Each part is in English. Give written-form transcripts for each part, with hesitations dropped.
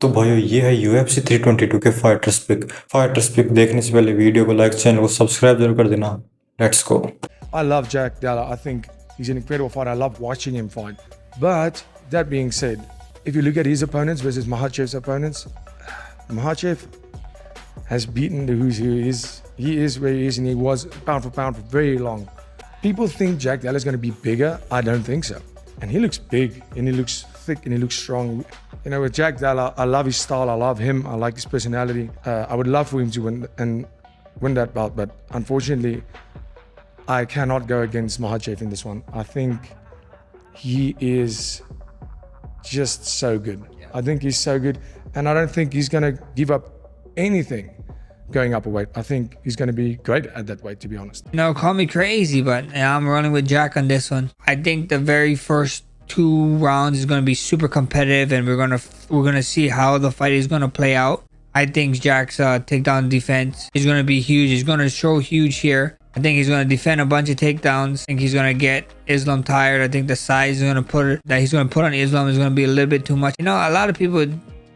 तो भाइयों ये है UFC 322 के फाइटर्स पिक देखने से पहले वीडियो को लाइक, चैनल को सब्सक्राइब जरूर कर देना। Let's go. I love Jack Della. I think he's an incredible fighter. I love watching him fight. But that being said, if you look at his opponents versus Makhachev's opponents, Makhachev has beaten the who's who. He is where he is, and he was pound for pound for very long. People think Jack Della is going to be bigger. I don't think so. And he looks big, and he looks thick, and he looks strong. You know, with Jack Della, I love his style. I love him. I like his personality. I would love for him to win that belt, but unfortunately, I cannot go against Makhachev in this one. I think he is just so good. I think he's so good, and I don't think he's going to give up anything going up a weight. I think he's going to be great at that weight, to be honest. No, call me crazy, but I'm running with Jack on this one. I think the very first 2 rounds is going to be super competitive, and we're gonna see how the fight is going to play out. I think Jack's takedown defense is going to be huge. He's going to show huge here. I think he's going to defend a bunch of takedowns. I think he's going to get Islam tired. I think the size he's going to put on Islam is going to be a little bit too much. You know, a lot of people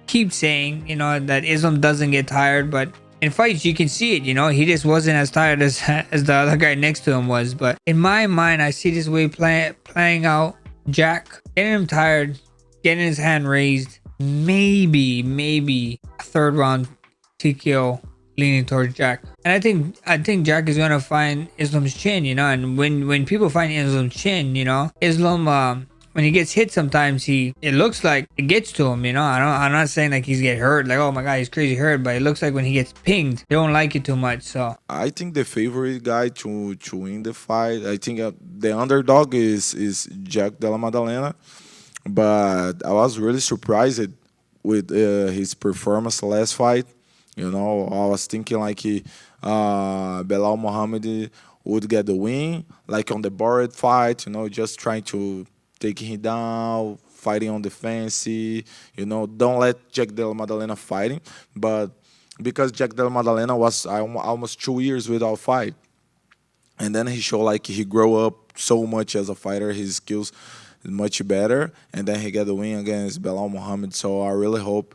keep saying, you know, that Islam doesn't get tired, but in fights you can see it. You know, he just wasn't as tired as the other guy next to him was. But in my mind, I see this way playing out. Jack getting him tired, getting his hand raised, maybe a 3rd round TKO leaning towards Jack. And I think Jack is gonna find Islam's chin, you know. And when people find Islam's chin, you know, Islam when he gets hit, sometimes it looks like it gets to him, you know. I'm not saying like he's get hurt, like, oh my god, he's crazy hurt, but it looks like when he gets pinged, they don't like it too much. So I think the favorite guy to win the fight, I think the underdog is Jack Della Maddalena, but I was really surprised with his performance last fight. You know, I was thinking like Belal Muhammad would get the win, like on the Barrett fight, you know, just trying to take him down, fighting on the fancy, you know, don't let Jack Della Maddalena fighting. But because Jack Della Maddalena was almost 2 years without fight, and then he showed like he grew up so much as a fighter, his skills is much better, and then he got the win against Belal Muhammad. So I really hope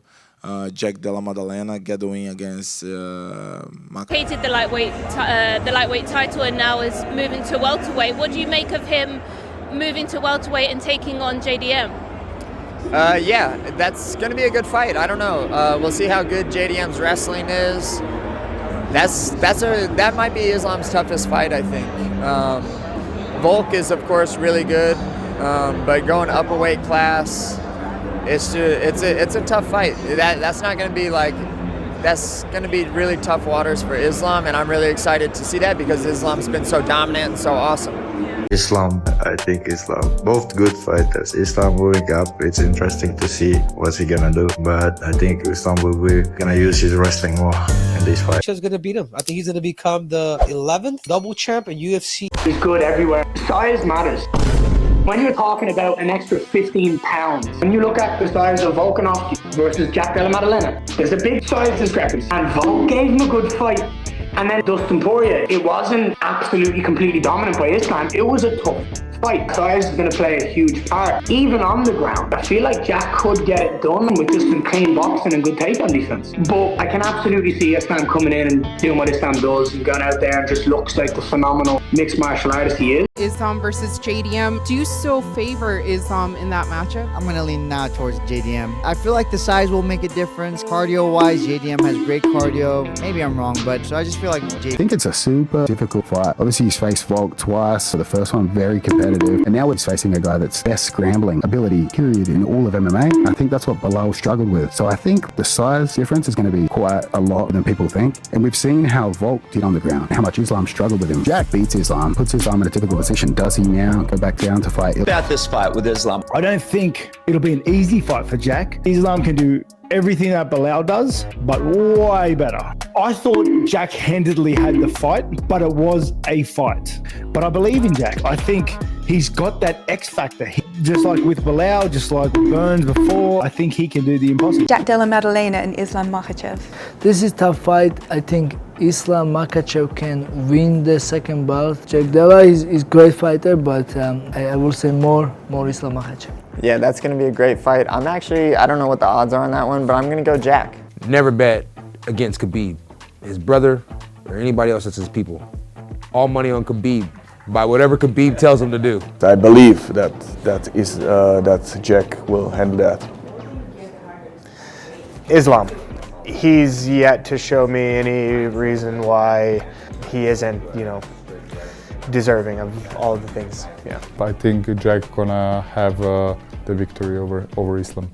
Jack Della Maddalena get the win against Hated the lightweight title and now is moving to welterweight. What do you make of him moving to welterweight and taking on JDM? Yeah, that's going to be a good fight. I don't know. We'll see how good JDM's wrestling is. That might be Islam's toughest fight, I think. Volk is, of course, really good, but going up a weight class, it's a tough fight. That's not going to be like. That's going to be really tough waters for Islam, and I'm really excited to see that because Islam's been so dominant and so awesome. I think Islam. Both good fighters. Islam moving up, it's interesting to see what's he gonna do. But I think Islam will be gonna use his wrestling more in this fight. He's gonna beat him. I think he's gonna become the 11th double champ in UFC. He's good everywhere. Size matters. When you're talking about an extra 15 pounds, when you look at the size of Volkanovski versus Jack Della Maddalena, there's a big size discrepancy. And Volk gave him a good fight. And then Dustin Poirier, it wasn't absolutely completely dominant by Islam. It was a tough fight. Size is going to play a huge part. Even on the ground, I feel like Jack could get it done with just some clean boxing and good takedown defense. But I can absolutely see Islam coming in and doing what Islam does and going out there and just looks like the phenomenal mixed martial artist he is. Islam versus JDM. Do you still favor Islam in that matchup? I'm going to lean now towards JDM. I feel like the size will make a difference. Cardio-wise, JDM has great cardio. Maybe I'm wrong, but so I just feel like JDM. I think it's a super difficult fight. Obviously, he's faced Volk twice. So the first one, very competitive. And now he's facing a guy that's best scrambling ability, period, in all of MMA. I think that's what Belal struggled with. So I think the size difference is going to be quite a lot than people think. And we've seen how Volk did on the ground, how much Islam struggled with him. Jack beats Islam, puts Islam in a typical position. Does he now go back down to fight? About this fight with Islam, I don't think it'll be an easy fight for Jack. Islam can do everything that Belal does, but way better. I thought Jack handedly had the fight, but it was a fight. But I believe in Jack. I think he's got that X factor. Just like with Belal, just like Burns before, I think he can do the impossible. Jack Della Maddalena and Islam Makhachev. This is a tough fight. I think Islam Makhachev can win the second belt. Jack Della is great fighter, but I will say more Islam Makhachev. Yeah, that's going to be a great fight. I don't know what the odds are on that one, but I'm going to go Jack. Never bet against Khabib, his brother, or anybody else that's his people. All money on Khabib, by whatever Khabib tells him to do. I believe that Jack will handle that. Islam. He's yet to show me any reason why he isn't, deserving of all of the things. Yeah. I think Jack gonna have the victory over Islam.